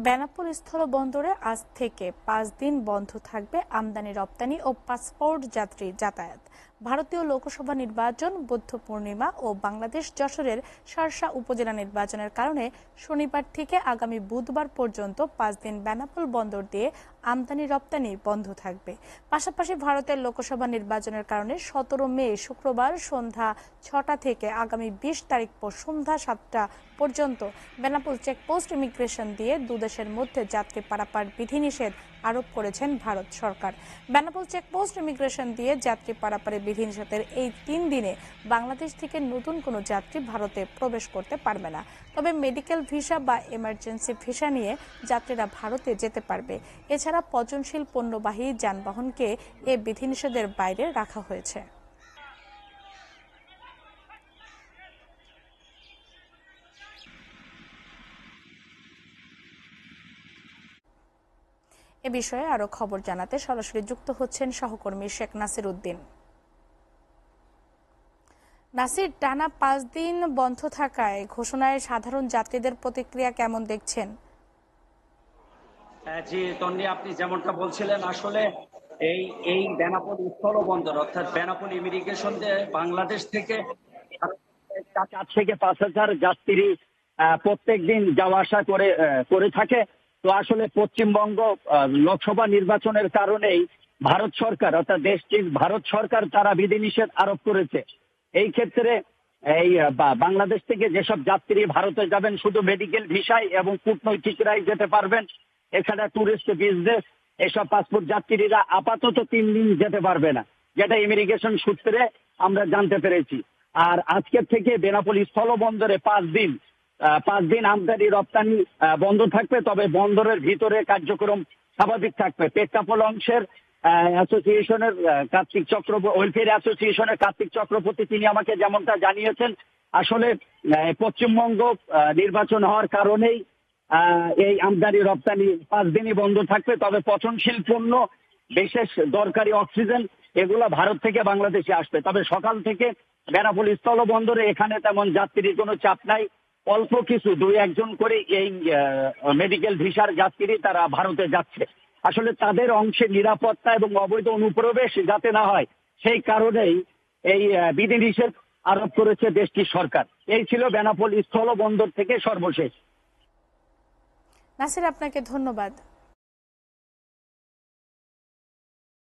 বেনাপোল স্থলবন্দরে আজ থেকে 5 দিন বন্ধ থাকবে আমদানি রপ্তানি ও পাসপোর্ট যাত্রী যাতায়াত। ভারতীয় লোকসভা নির্বাচন, বুদ্ধ পূর্ণিমা ও বাংলাদেশ যশোরের শার্শা উপজেলা নির্বাচনের কারণে শনিবার থেকে আগামী বুধবার পর্যন্ত 5 দিন বেনাপোল বন্দর দিয়ে আমদানি রপ্তানি বন্ধ থাকবে। পাশাপাশি ভারতের লোকসভা নির্বাচনের কারণে 17 মে শুক্রবার সন্ধ্যা 6টা থেকে আগামী 20 তারিখ সন্ধ্যা 7টা পর্যন্ত বেনাপোল চেকপোস্ট ইমিগ্রেশন দিয়ে দুদেশের মধ্যে যাত্রী পারাপার বিধিনিষেধ আরোপ করেছেন ভারত সরকার। বেনাপোল চেকপোস্ট ইমিগ্রেশন দিয়ে যাত্রী পারাপারের বিধিনিষেধের এই 3 দিনে বাংলাদেশ থেকে নতুন কোনো যাত্রী ভারতে প্রবেশ করতে পারবে না। তবে মেডিকেল ভিসা বা এমার্জেন্সি ভিসা নিয়ে যাত্রীরা ভারতে যেতে পারবে। এছাড়া পচনশীল পণ্যবাহী যানবাহনকে এ বিধিনিষেধের বাইরে রাখা হয়েছে। এ বিষয়ে আরো খবর জানাতে সরাসরি যুক্ত হচ্ছেন সহকর্মী শেখ নাসির উদ্দিন। নাসির, টানা 5 দিন বন্ধ থাকায় ঘোষণায় সাধারণ যাত্রীদের প্রতিক্রিয়া কেমন দেখছেন? জি তন্নি, আপনি যেমনটা বলছিলেন, আসলে এই বেনাপোল স্থলবন্দর অর্থাৎ বেনাপোল ইমিগ্রেশন দিয়ে বাংলাদেশ থেকে 4 থেকে 5,000 যাত্রী প্রত্যেক দিন যাওয়া আসা করে থাকে। তো আসলে পশ্চিমবঙ্গ লোকসভা নির্বাচনের কারণেই ভারত সরকার অর্থাৎ দেশটির ভারত সরকার তারা বিধিনিষেধ আরোপ করেছে। এই ক্ষেত্রে বাংলাদেশ থেকে যেসব যাত্রী ভারতে যাবেন শুধু মেডিকেল ভিসায় এবং কূটনৈতিকরাই যেতে পারবেন। এছাড়া ট্যুরিস্ট, বিজনেস এসব পাসপোর্ট যাত্রীরা আপাতত 3 দিন যেতে পারবে না, যেটা ইমিগ্রেশন সূত্রে আমরা জানতে পেরেছি। আর আজকের থেকে বেনাপোল স্থলবন্দরে 5 দিন আমদানি রপ্তানি বন্ধ থাকবে। তবে বন্দরের ভিতরে কার্যক্রম স্বাভাবিক থাকবে। পেট্রাপোল অংশের অ্যাসোসিয়েশনের কার্তিক চক্রবর্তী, ওয়েলফেয়ার অ্যাসোসিয়েশনের কার্তিক চক্রবর্তী তিনি আমাকে যেমনটা জানিয়েছেন, আসলে পশ্চিমবঙ্গ নির্বাচন হওয়ার কারণেই এই আমদানি রপ্তানি 5 দিনই বন্ধ থাকবে। তবে পচনশীল পণ্য, বিশেষ দরকারি অক্সিজেন এগুলো ভারত থেকে বাংলাদেশে আসবে। তবে সকাল থেকে বেনাপোল স্থলবন্দরে এখানে তেমন যাত্রীর কোনো চাপ নাই। অল্প কিছু 2-1 করে এই মেডিকেল ভিসার যাত্রী তারা ভারতে যাচ্ছে। আসলে তাদের অংশে নিরাপত্তা এবং অবৈধ অনুপ্রবেশ যাতে না হয় সেই কারণেই এই বিধিনিষেধ আরোপ করেছে দেশটির সরকার। এই ছিল বেনাপোল স্থলবন্দর থেকে সর্বশেষ। নাসির, আপনাকে ধন্যবাদ।